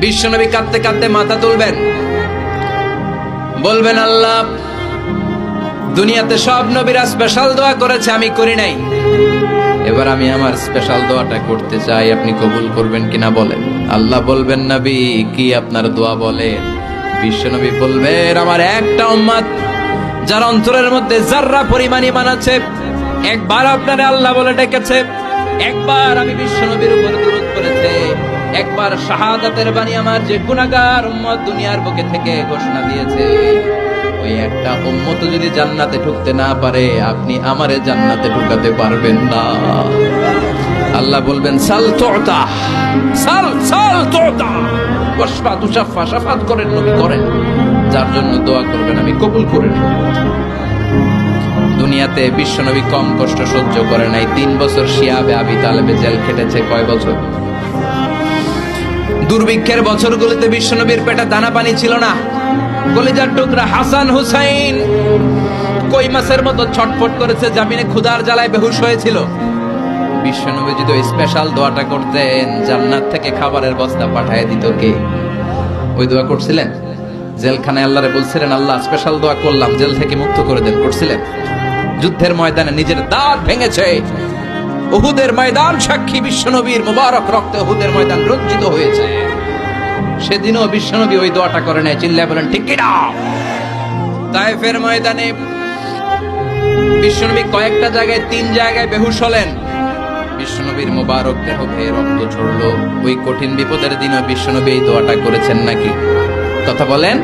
বিশ্বনবী কাঁদতে কাঁদতে মাথা তুলবেন, বলবেন আল্লাহ, দুনিয়াতে সব নবীরা স্পেশাল দোয়া করেছে, আমি করি নাই। এবার আমি আমার স্পেশাল দোয়াটা করতে চাই, আপনি কবুল করবেন কিনা বলেন। আল্লাহ বলবেন, নবী কি আপনার দোয়া বলেন? বিশ্বনবী বলবেন, আমার একটা উম্মত যার অন্তরের মধ্যে যাররা পরিমাণ ঈমান আছে, একবার আপনারে আল্লাহ বলে ডেকেছে, একবার আমি বিশ্বনবীর উপর দুরূদ করেছে, একবার শাহাদাতের বাণী আমার যে গুনাহগার উম্মত দুনিয়ার বুকে থেকে ঘোষণা দিয়েছে, ওই একটা উম্মত যদি জান্নাতে ঢুকতে না পারে, আপনি আমারে জান্নাতে ঢুকাতে পারবেন না। আল্লাহ বলবেন, সাল তুতা, সাল সাল তুতা, ওয়াশফা তুশাফা, শাফাত করেন নবী করেন, যার জন্য দোয়া করবেন আমি কবুল করে নেব। দুনিয়াতে বিশ্বনবী কম কষ্ট সহ্য করে নাই। 3 বছর শিয়াবে আবি তালেবে জেল খেটেছে। কয় বছর? দুর্ভিক্ষের বছরগুলোতে বিশ্বনবীর পেটে দানা পানি ছিল না। কলিজার টুকরা হাসান হুসাইন কই মাছের মতো ছটফট করেছে, জামিনে ক্ষুধার জ্বালায় বেহুশ হয়েছিল। বিশ্বনবী যদি ওই স্পেশাল দোয়াটা করতেন, জান্নাত থেকে খাবারের বস্তা পাঠিয়ে দিত কে? ওই দোয়া করছিলেন? জেলখানায় আল্লাহরে বলছিলেন, আল্লাহ স্পেশাল দোয়া করলাম, জেল থেকে মুক্ত করে দেন, করছিলেন? যুদ্ধের ময়দানে নিজের দাঁত ভেঙেছে, উহুদের ময়দান সাক্ষী, বিশ্বনবীর মুবারক রক্তে উহুদের ময়দান রঞ্জিত হয়েছে। সেদিনও বিশ্বনবী ওই দোয়াটা করে নাই। চিল্লায় বলেন ঠিক কিনা? তায়েফের ময়দানে বিশ্বনবী কয়েকটা জায়গায়, 3 জায়গায় বেহুশ হলেন। বিশ্বনবীর মুবারক দেহ বেয়ে রক্ত ঝরলো। ওই কঠিন বিপদের দিনও বিশ্বনবী এই দোয়াটা করেছেন নাকি? কথা বলেন।